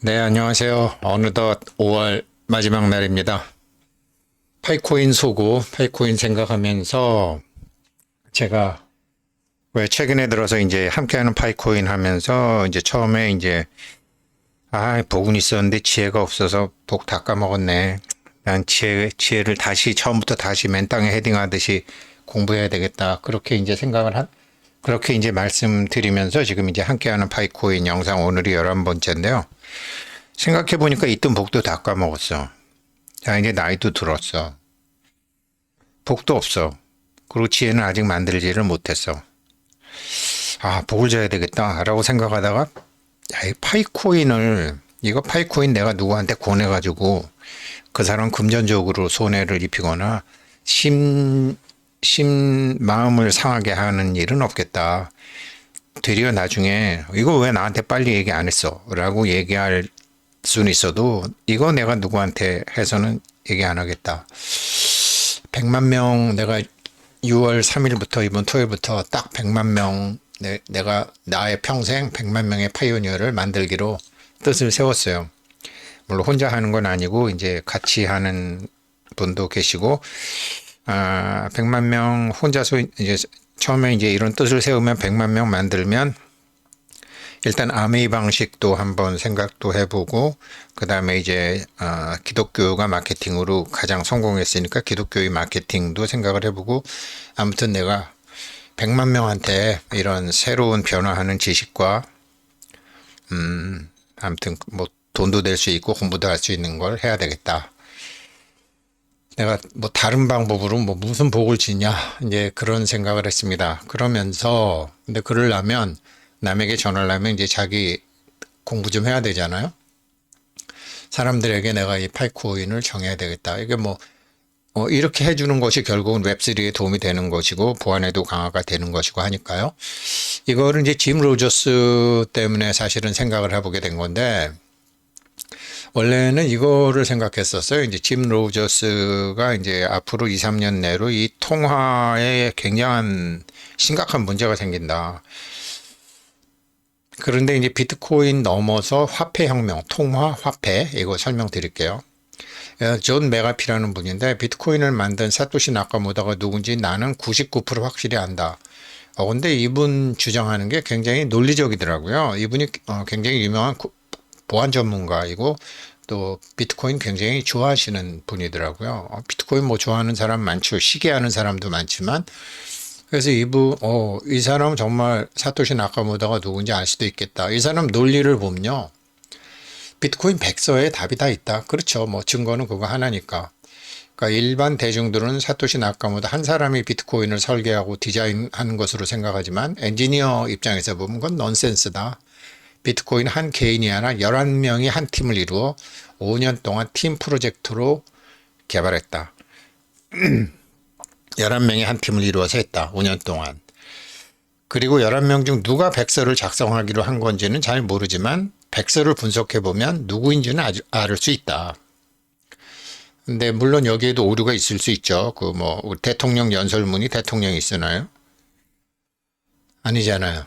네, 안녕하세요. 어느덧 5월 마지막 날입니다. 파이코인 소구, 파이코인 생각하면서 제가 왜 최근에 들어서 이제 함께하는 파이코인 하면서 이제 처음에 이제 복은 있었는데 지혜가 없어서 복 다 까먹었네. 난 지혜를 다시 처음부터 다시 맨 땅에 헤딩하듯이 공부해야 되겠다. 그렇게 이제 그렇게 이제 말씀드리면서 지금 이제 함께하는 파이코인 영상 오늘이 11번째인데요. 생각해보니까 있던 복도 다 까먹었어. 자, 이제 나이도 들었어. 복도 없어. 그리고 지혜는 아직 만들지를 못했어. 복을 줘야 되겠다. 라고 생각하다가, 이 이거 파이코인 내가 누구한테 권해가지고, 그 사람 금전적으로 손해를 입히거나, 마음을 상하게 하는 일은 없겠다. 되려 나중에, 이거 왜 나한테 빨리 얘기 안 했어? 라고 얘기할 수는 있어도 이거 내가 누구한테 해서는 얘기 안 하겠다. 100만 명 내가 6월 3일부터 이번 토요일부터 딱 100만 명 내가 나의 평생 100만 명의 파이오니어를 만들기로 뜻을 세웠어요. 물론 혼자 하는 건 아니고 이제 같이 하는 분도 계시고 100만 명 혼자서 이제 처음에 이제 이런 뜻을 세우면 100만 명 만들면 일단 아메이 방식도 한번 생각도 해보고 그 다음에 이제 기독교가 마케팅으로 가장 성공했으니까 기독교의 마케팅도 생각을 해보고 아무튼 내가 100만 명한테 이런 새로운 변화하는 지식과 아무튼 뭐 돈도 될 수 있고 공부도 할 수 있는 걸 해야 되겠다. 내가 뭐 다른 방법으로 뭐 무슨 복을 지냐 이제 그런 생각을 했습니다. 그러면서 근데 그러려면 남에게 전하려면 이제 자기 공부 좀 해야 되잖아요. 사람들에게 내가 이 파이코인을 정해야 되겠다. 이게 뭐 이렇게 해주는 것이 결국은 웹3에 도움이 되는 것이고 보안에도 강화가 되는 것이고 하니까요. 이거를 이제 짐 로저스 때문에 사실은 생각을 해보게 된 건데 원래는 이거를 생각했었어요. 이제 짐 로저스가 이제 앞으로 2, 3년 내로 이 통화에 굉장한 심각한 문제가 생긴다. 그런데 이제 비트코인 넘어서 화폐혁명, 통화, 화폐, 이거 설명드릴게요. 존 메가피라는 분인데 비트코인을 만든 사토시 나카모토가 누군지 나는 99% 확실히 안다. 근데 이분 주장하는 게 굉장히 논리적이더라고요. 이분이 굉장히 유명한 보안 전문가이고 또 비트코인 굉장히 좋아하시는 분이더라고요. 비트코인 뭐 좋아하는 사람 많죠. 시계하는 사람도 많지만 그래서 이 사람은 정말 사토시 나카모토가 누군지 알 수도 있겠다. 이 사람 논리를 보면요. 비트코인 백서에 답이 다 있다. 그렇죠. 뭐 증거는 그거 하나니까. 그러니까 일반 대중들은 사토시 나카모토 한 사람이 비트코인을 설계하고 디자인하는 것으로 생각하지만 엔지니어 입장에서 보면 그건 넌센스다. 비트코인 한 개인이 아니라 11명이 한 팀을 이루어 5년 동안 팀 프로젝트로 개발했다. 11명이 한 팀을 이루어서 했다. 5년 동안. 그리고 11명 중 누가 백서를 작성하기로 한 건지는 잘 모르지만 백서를 분석해보면 누구인지는 알 수 있다. 근데 물론 여기에도 오류가 있을 수 있죠. 대통령 연설문이 대통령이 쓰나요? 아니잖아요.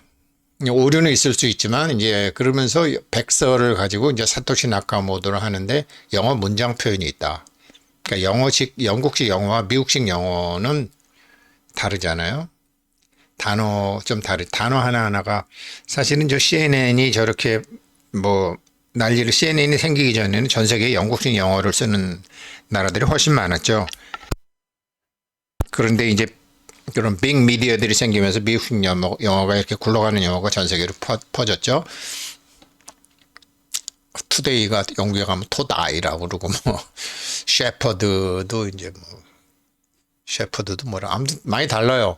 오류는 있을 수 있지만 이제 그러면서 백서를 가지고 이제 사토시 나카모토를 하는데 영어 문장 표현이 있다. 그러니까 영국식 영어와 미국식 영어는 다르잖아요. 단어 하나하나가 사실은 CNN이 저렇게 CNN이 생기기 전에는 전 세계에 영국식 영어를 쓰는 나라들이 훨씬 많았죠. 그런데 이제 그런 빅 미디어들이 생기면서 미국식 영어가 이렇게 굴러가는 영어가 전 세계로 퍼졌죠. 투데이가 영국에 가면 토다이라고 그러고 셰퍼드도 아무튼 많이 달라요.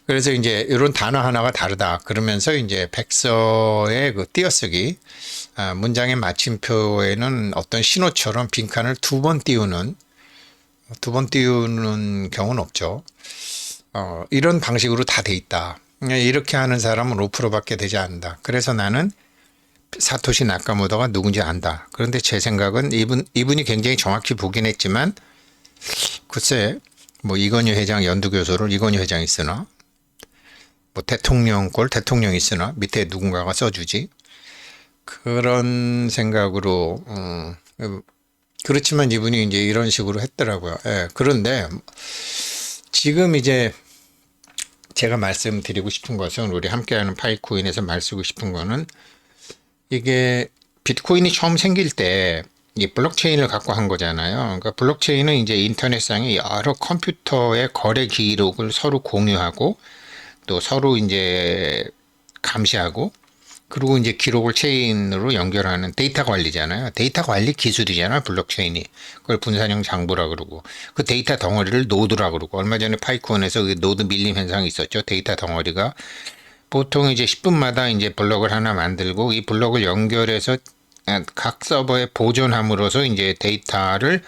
그래서 이제 이런 단어 하나가 다르다. 그러면서 이제 백서의 그 띄어쓰기, 문장의 마침표에는 어떤 신호처럼 빈칸을 두 번 띄우는 경우는 없죠. 이런 방식으로 다 돼 있다. 이렇게 하는 사람은 5%밖에 되지 않는다. 그래서 나는 사토시 나카모토가 누군지 안다. 그런데 제 생각은 이분이 굉장히 정확히 보긴 했지만 글쎄 이건희 회장 연두교수를 이건희 회장이 쓰나 대통령이 쓰나 밑에 누군가가 써주지. 그런 생각으로, 그렇지만 이분이 이제 이런 식으로 했더라고요. 예, 그런데 지금 이제 제가 말씀드리고 싶은 것은 우리 함께하는 파이코인에서 말쓰고 싶은 거는 이게 비트코인이 처음 생길 때 이 블록체인을 갖고 한 거잖아요. 그러니까 블록체인은 이제 인터넷상의 여러 컴퓨터의 거래 기록을 서로 공유하고 또 서로 이제 감시하고 그리고 이제 기록을 체인으로 연결하는 데이터 관리잖아요. 데이터 관리 기술이잖아요. 블록체인이. 그걸 분산형 장부라 그러고 그 데이터 덩어리를 노드라 그러고 얼마 전에 파이콘에서 그 노드 밀림 현상이 있었죠. 데이터 덩어리가 보통 이제 10분마다 이제 블록을 하나 만들고 이 블록을 연결해서 각 서버에 보존함으로써 이제 데이터를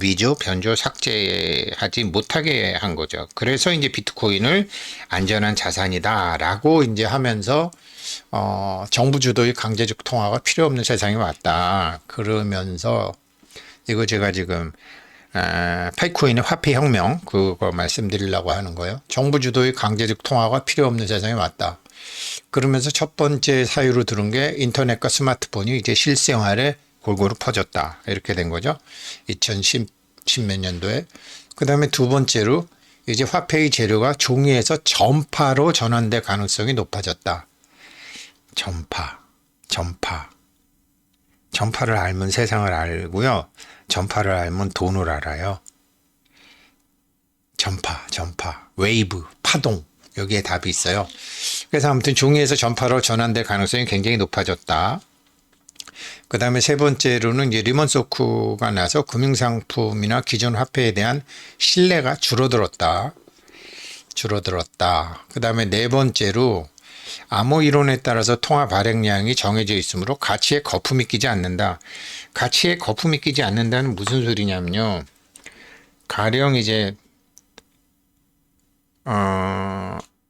위조, 변조, 삭제하지 못하게 한 거죠. 그래서 이제 비트코인을 안전한 자산이다라고 이제 하면서 정부 주도의 강제적 통화가 필요 없는 세상이 왔다. 그러면서 이거 제가 지금 파이코인의 화폐 혁명 그거 말씀드리려고 하는 거예요. 정부 주도의 강제적 통화가 필요 없는 세상이 왔다. 그러면서 첫 번째 사유로 들은 게 인터넷과 스마트폰이 이제 실생활에 골고루 퍼졌다. 이렇게 된 거죠. 2010 몇 년도에. 그 다음에 두 번째로 이제 화폐의 재료가 종이에서 전파로 전환될 가능성이 높아졌다. 전파를 알면 세상을 알고요. 전파를 알면 돈을 알아요. 전파, 웨이브, 파동. 여기에 답이 있어요. 그래서 아무튼 종이에서 전파로 전환될 가능성이 굉장히 높아졌다. 그 다음에 세 번째로는 이제 리먼 쇼크가 나서 금융상품이나 기존 화폐에 대한 신뢰가 줄어들었다. 그 다음에 네 번째로 암호 이론에 따라서 통화 발행량이 정해져 있으므로 가치에 거품이 끼지 않는다. 가치에 거품이 끼지 않는다는 무슨 소리냐면요. 가령 이제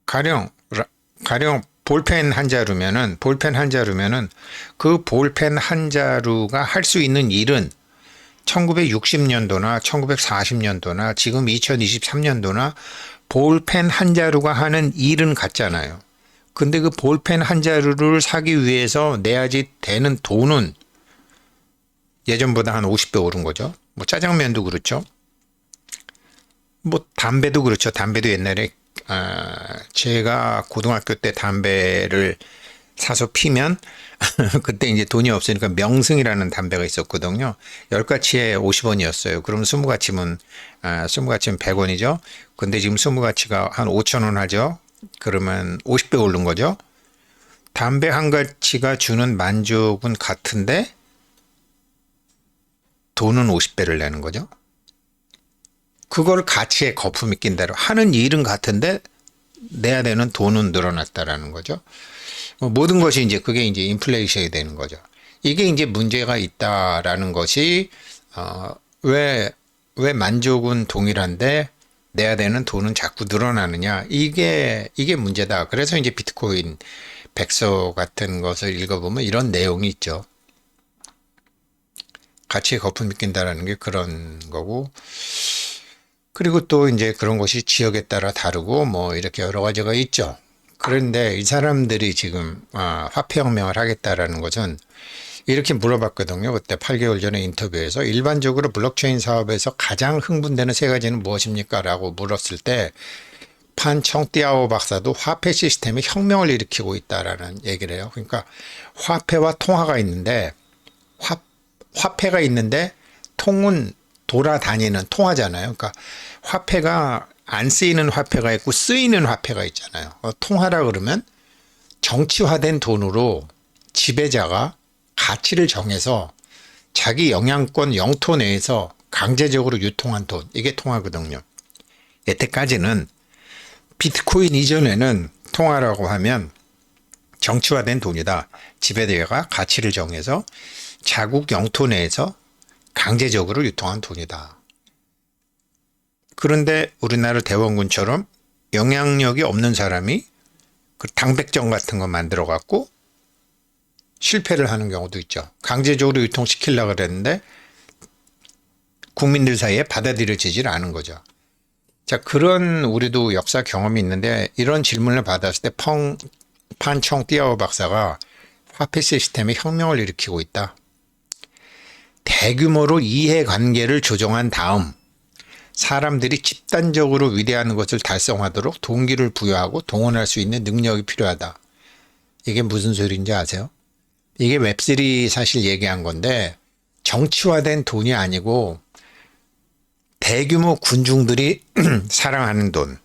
가령 볼펜 한 자루면은 그 볼펜 한 자루가 할 수 있는 일은 1960년도나 1940년도나 지금 2023년도나 볼펜 한 자루가 하는 일은 같잖아요. 근데 그 볼펜 한 자루를 사기 위해서 내야지 되는 돈은 예전보다 한 50배 오른 거죠. 뭐 짜장면도 그렇죠. 뭐 담배도 그렇죠. 담배도 옛날에 제가 고등학교 때 담배를 사서 피면 그때 이제 돈이 없으니까 명승이라는 담배가 있었거든요. 10가치에 50원이었어요. 그럼 20가치면 100원이죠. 근데 지금 20가치가 한 5,000원 하죠. 그러면 50배 오른 거죠. 담배 한 가치가 주는 만족은 같은데 돈은 50배를 내는 거죠. 그걸 가치에 거품이 낀다로 하는 일은 같은데 내야 되는 돈은 늘어났다라는 거죠. 모든 것이 이제 그게 이제 인플레이션이 되는 거죠. 이게 이제 문제가 있다라는 것이 왜 만족은 동일한데 내야 되는 돈은 자꾸 늘어나느냐 이게 문제다. 그래서 이제 비트코인 백서 같은 것을 읽어보면 이런 내용이 있죠. 가치에 거품이 낀다라는 게 그런 거고. 그리고 또 이제 그런 것이 지역에 따라 다르고 뭐 이렇게 여러 가지가 있죠. 그런데 이 사람들이 지금 화폐혁명을 하겠다라는 것은 이렇게 물어봤거든요. 그때 8개월 전에 인터뷰에서 일반적으로 블록체인 사업에서 가장 흥분되는 세 가지는 무엇입니까? 라고 물었을 때 판청띠아오 박사도 화폐 시스템에 혁명을 일으키고 있다라는 얘기를 해요. 그러니까 화폐와 통화가 있는데 화폐가 있는데 통은 돌아다니는 통화잖아요. 그러니까 화폐가 안 쓰이는 화폐가 있고 쓰이는 화폐가 있잖아요. 통화라 그러면 정치화된 돈으로 지배자가 가치를 정해서 자기 영향권 영토 내에서 강제적으로 유통한 돈. 이게 통화거든요. 여태까지는 비트코인 이전에는 통화라고 하면 정치화된 돈이다. 지배자가 가치를 정해서 자국 영토 내에서 강제적으로 유통한 돈이다. 그런데 우리나라 대원군처럼 영향력이 없는 사람이 그 당백정 같은 거 만들어 갖고 실패를 하는 경우도 있죠. 강제적으로 유통시키려고 그랬는데 국민들 사이에 받아들여지질 않은 거죠. 자, 그런 우리도 역사 경험이 있는데 이런 질문을 받았을 때 판청띠아오 박사가 화폐 시스템에 혁명을 일으키고 있다. 대규모로 이해관계를 조정한 다음 사람들이 집단적으로 위대한 것을 달성하도록 동기를 부여하고 동원할 수 있는 능력이 필요하다. 이게 무슨 소리인지 아세요? 이게 웹3 사실 얘기한 건데 정치화된 돈이 아니고 대규모 군중들이 사랑하는 돈.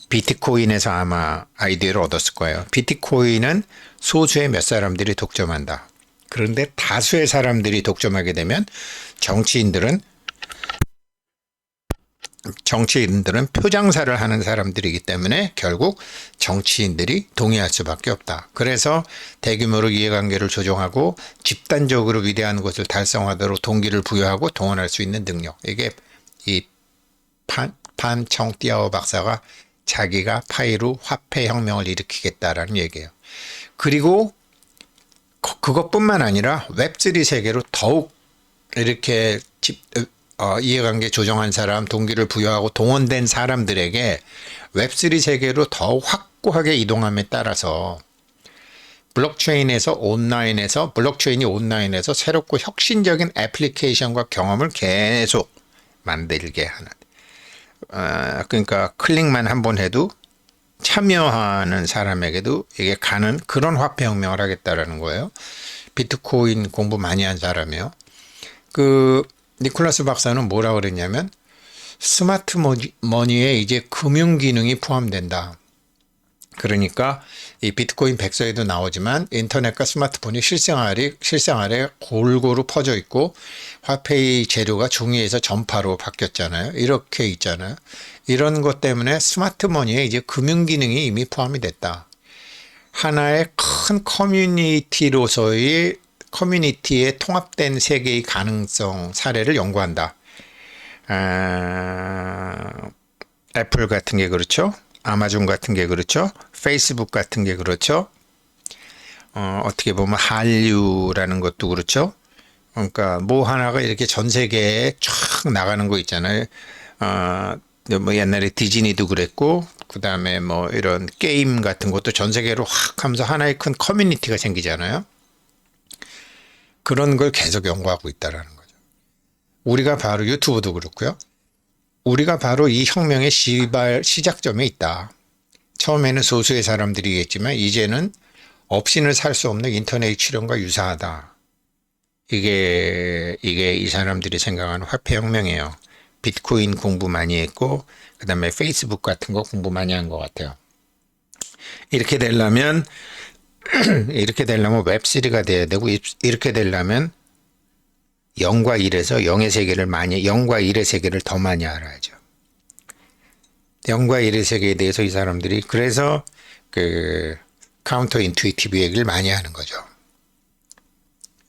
비트코인에서 아마 아이디어를 얻었을 거예요. 비트코인은 소수의 몇 사람들이 독점한다. 그런데 다수의 사람들이 독점하게 되면 정치인들은 표장사를 하는 사람들이기 때문에 결국 정치인들이 동의할 수밖에 없다. 그래서 대규모로 이해관계를 조정하고 집단적으로 위대한 것을 달성하도록 동기를 부여하고 동원할 수 있는 능력. 이게 이 판 청띠아오 박사가 자기가 파이로 화폐 혁명을 일으키겠다라는 얘기예요. 그리고 그것뿐만 아니라 웹3 세계로 더욱 이렇게 이해관계 조정한 사람, 동기를 부여하고 동원된 사람들에게 웹3 세계로 더욱 확고하게 이동함에 따라서 블록체인이 온라인에서 새롭고 혁신적인 애플리케이션과 경험을 계속 만들게 하는. 그러니까 클릭만 한번 해도 참여하는 사람에게도 이게 가는 그런 화폐 혁명을 하겠다라는 거예요. 비트코인 공부 많이 한 사람이요. 니콜라스 박사는 뭐라 그랬냐면 스마트 머니에 이제 금융 기능이 포함된다. 그러니까 이 비트코인 백서에도 나오지만 인터넷과 스마트폰이 실생활에 골고루 퍼져 있고 화폐의 재료가 종이에서 전파로 바뀌었잖아요. 이렇게 있잖아요. 이런 것 때문에 스마트 머니에 이제 금융 기능이 이미 포함이 됐다. 하나의 큰 커뮤니티에 통합된 세계의 가능성 사례를 연구한다. 애플 같은 게 그렇죠. 아마존 같은 게 그렇죠. 페이스북 같은 게 그렇죠. 어떻게 보면 한류라는 것도 그렇죠. 그러니까 뭐 하나가 이렇게 전 세계에 쫙 나가는 거 있잖아요. 뭐 옛날에 디즈니도 그랬고, 그 다음에 뭐 이런 게임 같은 것도 전 세계로 확 하면서 하나의 큰 커뮤니티가 생기잖아요. 그런 걸 계속 연구하고 있다라는 거죠. 우리가 바로 유튜브도 그렇고요. 우리가 바로 이 혁명의 시작점에 있다. 처음에는 소수의 사람들이겠지만 이제는 없이는 살 수 없는 인터넷 출현과 유사하다. 이게 이 사람들이 생각하는 화폐 혁명이에요. 비트코인 공부 많이 했고 그 다음에 페이스북 같은 거 공부 많이 한 것 같아요. 이렇게 되려면 웹3가 돼야 되고 이렇게 되려면 0과 1에서 0과 1의 세계를 더 많이 알아야죠. 0과 1의 세계에 대해서 이 사람들이 그래서 카운터 인투이티브 얘기를 많이 하는 거죠.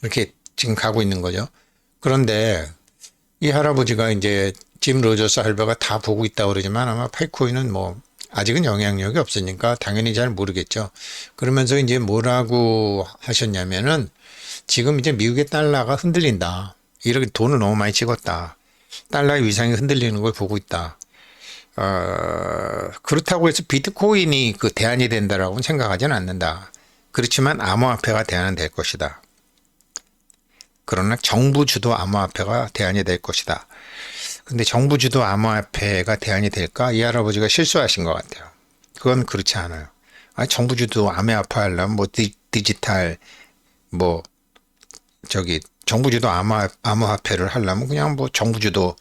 이렇게 지금 가고 있는 거죠. 그런데 이 할아버지가 이제 짐 로저스 할버가 다 보고 있다고 그러지만 아마 파이코인은 뭐 아직은 영향력이 없으니까 당연히 잘 모르겠죠. 그러면서 이제 뭐라고 하셨냐면은 지금 이제 미국의 달러가 흔들린다. 이렇게 돈을 너무 많이 찍었다. 달러의 위상이 흔들리는 걸 보고 있다. 그렇다고 해서 비트코인이 대안이 된다라고는 생각하지는 않는다. 그렇지만 암호화폐가 대안은 될 것이다. 그러나 정부 주도 암호화폐가 대안이 될 것이다. 근데 정부 주도 암호화폐가 대안이 될까? 이 할아버지가 실수하신 것 같아요. 그건 그렇지 않아요. 정부 주도 암호화폐 하려면 디지털 정부 주도 암호화폐를 하려면 그냥 정부 주도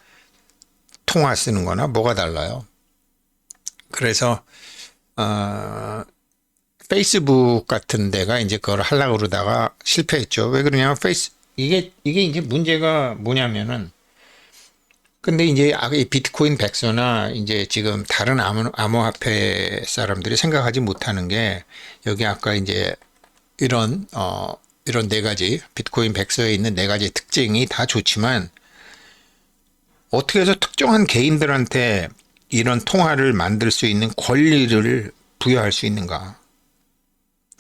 통화 쓰는 거나 뭐가 달라요. 그래서 페이스북 같은 데가 이제 그걸 하려고 그러다가 실패했죠. 왜 그러냐면 이게 이제 문제가 뭐냐면은 근데 이제 이 비트코인 백서나 이제 지금 다른 암호화폐 사람들이 생각하지 못하는 게 여기 아까 이제 이런 네 가지 비트코인 백서에 있는 네 가지 특징이 다 좋지만 어떻게 해서 특정한 개인들한테 이런 통화를 만들 수 있는 권리를 부여할 수 있는가?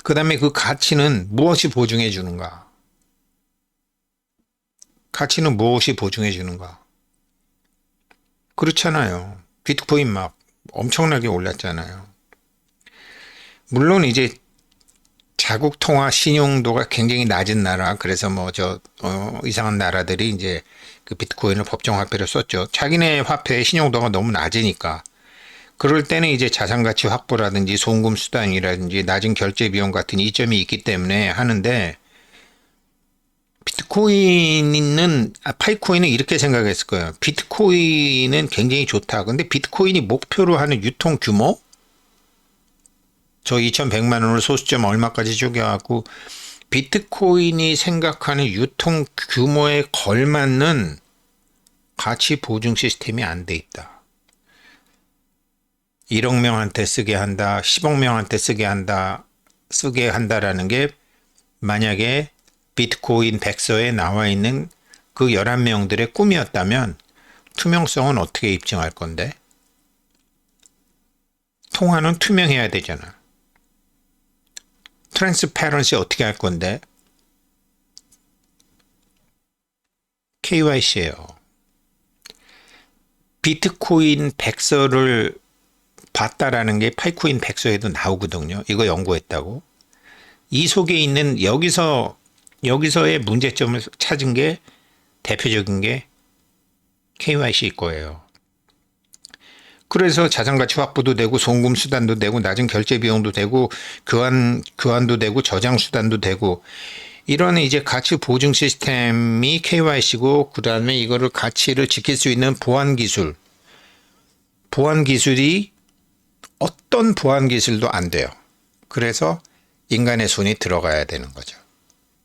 그 다음에 그 가치는 무엇이 보증해 주는가? 가치는 무엇이 보증해 주는가? 그렇잖아요. 비트코인 막 엄청나게 올랐잖아요. 물론 이제 자국 통화 신용도가 굉장히 낮은 나라, 그래서 뭐 이상한 나라들이 이제 그 비트코인을 법정 화폐로 썼죠. 자기네 화폐의 신용도가 너무 낮으니까. 그럴 때는 이제 자산가치 확보라든지 송금 수단이라든지 낮은 결제 비용 같은 이점이 있기 때문에 하는데, 파이코인은 이렇게 생각했을 거예요. 비트코인은 굉장히 좋다. 근데 비트코인이 목표로 하는 유통 규모? 저 2100만 원을 소수점 얼마까지 쪼개갖고 비트코인이 생각하는 유통 규모에 걸맞는 가치 보증 시스템이 안 돼 있다. 1억 명한테 쓰게 한다, 10억 명한테 쓰게 한다라는 게 만약에 비트코인 백서에 나와 있는 그 11명들의 꿈이었다면 투명성은 어떻게 입증할 건데? 통화는 투명해야 되잖아. 트랜스페런시 어떻게 할 건데? KYC예요. 비트코인 백서를 봤다라는 게 파이코인 백서에도 나오거든요. 이거 연구했다고. 이 속에 있는 여기서의 문제점을 찾은 게 대표적인 게 KYC 거예요. 그래서 자산가치 확보도 되고 송금 수단도 되고 낮은 결제 비용도 되고 교환도 되고 저장 수단도 되고 이런 이제 가치 보증 시스템이 KYC고, 그다음에 이거를 가치를 지킬 수 있는 보안 기술이 어떤 보안 기술도 안 돼요. 그래서 인간의 손이 들어가야 되는 거죠.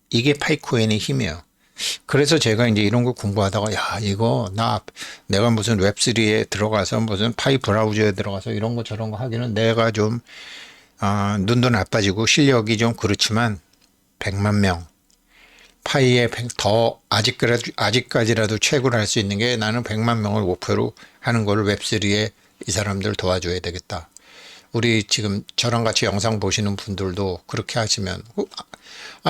이게 파이코인의 힘이에요. 그래서 제가 이제 이런 거 공부하다가 이거 내가 무슨 웹3에 들어가서 무슨 파이 브라우저에 들어가서 이런 거 저런 거 하기는 내가 좀 눈도 나빠지고 실력이 좀 그렇지만 100만 명 파이에 더 아직까지라도 최고를 할 수 있는 게 나는 100만 명을 목표로 하는 거를 웹3에 이 사람들 도와줘야 되겠다. 우리 지금 저랑 같이 영상 보시는 분들도 그렇게 하시면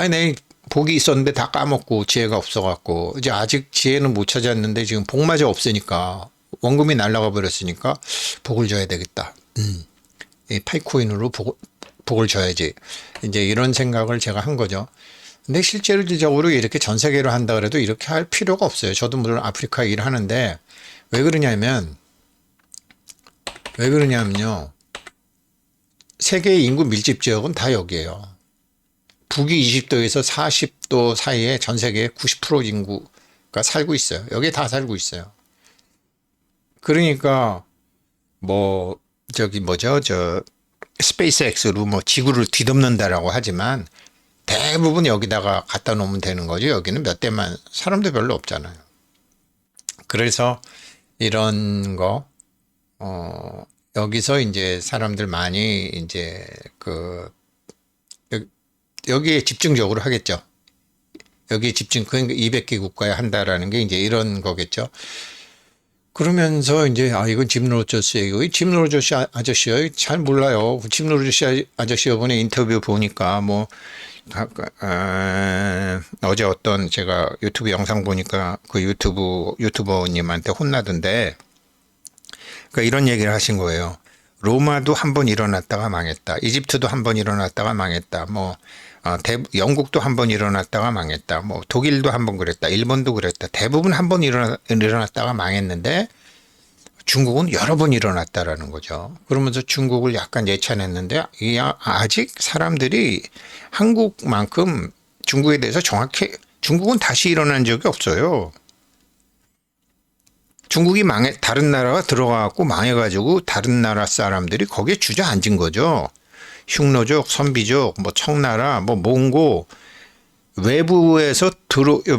내 복이 있었는데 다 까먹고 지혜가 없어갖고 이제 아직 지혜는 못 찾았는데 지금 복마저 없으니까 원금이 날아가 버렸으니까 복을 줘야 되겠다. 이 파이코인으로 복을 줘야지. 이제 이런 생각을 제가 한 거죠. 근데 실질적으로 이렇게 전 세계로 한다 그래도 이렇게 할 필요가 없어요. 저도 물론 아프리카 일을 하는데 왜 그러냐면요. 세계의 인구 밀집 지역은 다 여기에요. 북위 20도에서 40도 사이에 전 세계의 90% 인구가 살고 있어요. 여기에 다 살고 있어요. 그러니까 스페이스X로 지구를 뒤덮는다라고 하지만 대부분 여기다가 갖다 놓으면 되는 거죠. 여기는 몇 대만 사람도 별로 없잖아요. 그래서 이런 거 여기서 이제 사람들 많이 이제 여기에 집중적으로 하겠죠. 여기에 그러니까 200개 국가에 한다라는 게 이제 이런 거겠죠. 그러면서 이제 이건 짐 로저스예요. 짐 로저스 아저씨요. 잘 몰라요. 짐 로저스 아저씨 이번에 인터뷰 보니까 어제 어떤 제가 유튜브 영상 보니까 그 유튜버님한테 혼나던데, 그러니까 이런 얘기를 하신 거예요. 로마도 한번 일어났다가 망했다. 이집트도 한번 일어났다가 망했다. 영국도 한번 일어났다가 망했다. 독일도 한번 그랬다. 일본도 그랬다. 대부분 한번 일어났다가 망했는데 중국은 여러 번 일어났다라는 거죠. 그러면서 중국을 약간 예찬했는데 아직 사람들이 한국만큼 중국에 대해서 중국은 다시 일어난 적이 없어요. 중국이 다른 나라가 들어가고 망해가지고 다른 나라 사람들이 거기에 주저앉은 거죠. 흉노족, 선비족, 청나라, 몽고, 외부에서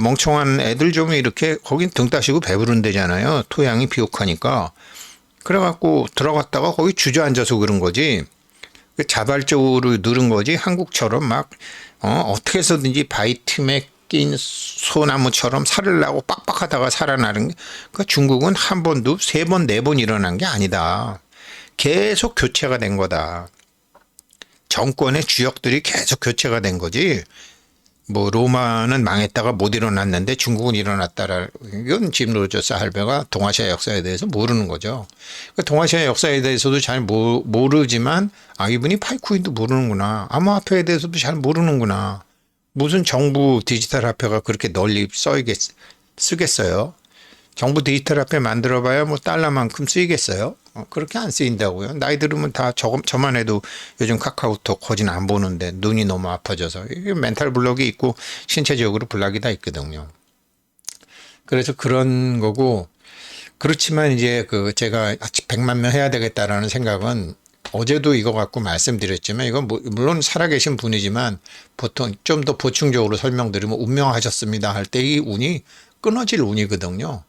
멍청한 애들 좀 이렇게 거긴 등 따시고 배부른 데잖아요. 토양이 비옥하니까. 그래갖고 들어갔다가 거기 주저앉아서 그런 거지. 자발적으로 늘은 거지. 한국처럼 어떻게 해서든지 바위 틈에 낀 소나무처럼 살을 나고 빡빡하다가 살아나는 게, 그러니까 중국은 한 번도 3번, 4번 일어난 게 아니다. 계속 교체가 된 거다. 정권의 주역들이 계속 교체가 된 거지. 뭐 로마는 망했다가 못 일어났는데 중국은 일어났다라. 이건 짐 로저스 할배가 동아시아 역사에 대해서 모르는 거죠. 그러니까 동아시아 역사에 대해서도 잘 모르지만 이분이 파이코인도 모르는구나. 암호화폐에 대해서도 잘 모르는구나. 무슨 정부 디지털 화폐가 그렇게 널리 쓰겠어요? 정부 디지털 화폐 만들어봐야 뭐 달러만큼 쓰이겠어요? 그렇게 안 쓰인다고요. 나이 들으면 다 저만 해도 요즘 카카오톡 거진 안 보는데 눈이 너무 아파져서 이게 멘탈 블록이 있고 신체적으로 블락이 다 있거든요. 그래서 그런 거고, 그렇지만 이제 제가 100만 명 해야 되겠다라는 생각은 어제도 이거 갖고 말씀드렸지만 이건 물론 살아계신 분이지만 보통 좀 더 보충적으로 설명드리면 운명하셨습니다 할 때 이 운이 끊어질 운이거든요.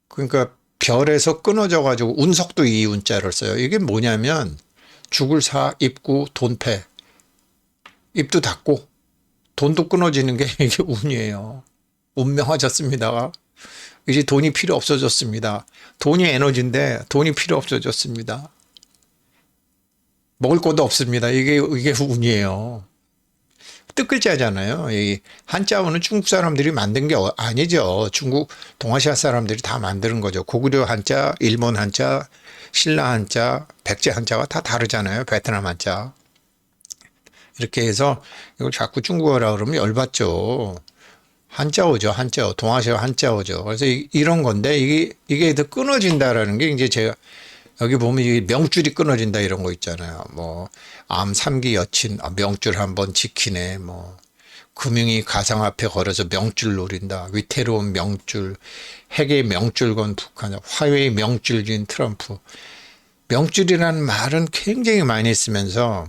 그러니까 별에서 끊어져 가지고 운석도 이 운자를 써요. 이게 뭐냐면 죽을 사, 입구, 돈패. 입도 닫고 돈도 끊어지는 게 이게 운이에요. 운명하셨습니다. 이제 돈이 필요 없어졌습니다. 돈이 에너지인데 돈이 필요 없어졌습니다. 먹을 것도 없습니다. 이게 운이에요. 뜻글자잖아요. 이 한자어는 중국 사람들이 만든 게 아니죠. 중국, 동아시아 사람들이 다 만드는 거죠. 고구려 한자, 일본 한자, 신라 한자, 백제 한자가 다 다르잖아요. 베트남 한자. 이렇게 해서 이걸 자꾸 중국어라 그러면 열받죠. 한자어죠, 한자어. 동아시아 한자어죠. 그래서 이런 건데 이게 더 끊어진다라는 게 이제 제가 여기 보면 이 명줄이 끊어진다 이런 거 있잖아요. 뭐 암 3기 여친 명줄 한번 지키네. 뭐 금융이 가상화폐 걸어서 명줄 노린다. 위태로운 명줄, 핵의 명줄 건 북한, 화웨이 명줄진 트럼프. 명줄이라는 말은 굉장히 많이 쓰면서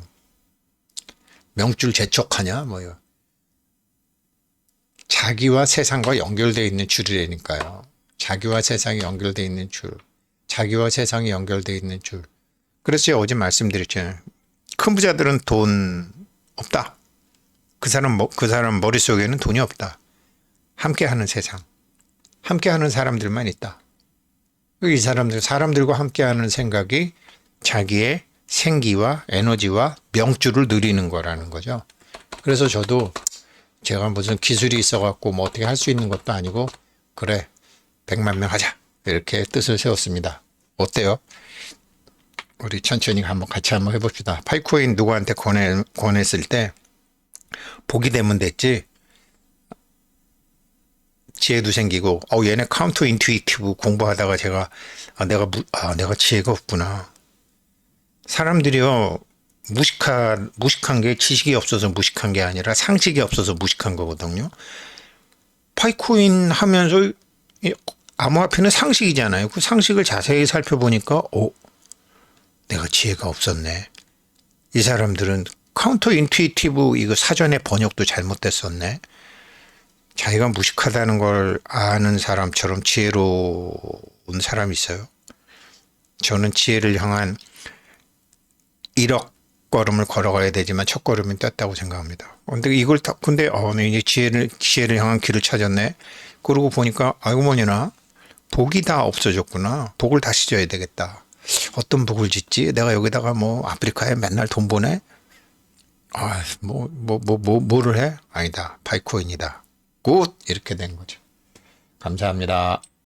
명줄 재촉하냐 뭐요. 자기와 세상과 연결되어 있는 줄이라니까요. 자기와 세상이 연결되어 있는 줄. 자기와 세상이 연결되어 있는 줄. 그래서 어제 말씀드렸잖아요. 큰 부자들은 돈 없다. 그 사람 머릿속에는 돈이 없다. 함께하는 세상. 함께하는 사람들만 있다. 이 사람들과 함께하는 생각이 자기의 생기와 에너지와 명줄을 누리는 거라는 거죠. 그래서 저도 제가 무슨 기술이 있어갖고 뭐 어떻게 할 수 있는 것도 아니고 그래 100만 명 하자 이렇게 뜻을 세웠습니다. 어때요? 우리 천천히 같이 한번 해봅시다. 파이코인 누구한테 권했을 때 복이 되면 됐지 지혜도 생기고 얘네 카운터 인투이티브 공부하다가 제가 내가 지혜가 없구나. 사람들이요 무식한 게 지식이 없어서 무식한 게 아니라 상식이 없어서 무식한 거거든요. 파이코인 하면서 암호화폐는 상식이잖아요. 그 상식을 자세히 살펴보니까 내가 지혜가 없었네. 이 사람들은 카운터 인투이티브 이거 사전에 번역도 잘못됐었네. 자기가 무식하다는 걸 아는 사람처럼 지혜로운 사람이 있어요. 저는 지혜를 향한 1억 걸음을 걸어가야 되지만 첫 걸음은 뗐다고 생각합니다. 근데 이제 지혜를 향한 길을 찾았네. 그러고 보니까 아이고 뭐니나 복이 다 없어졌구나. 복을 다시 줘야 되겠다. 어떤 복을 짓지? 내가 여기다가 뭐 아프리카에 맨날 돈 보내? 뭐를 해? 아니다. 바이코인이다. 굿! 이렇게 된 거죠. 감사합니다.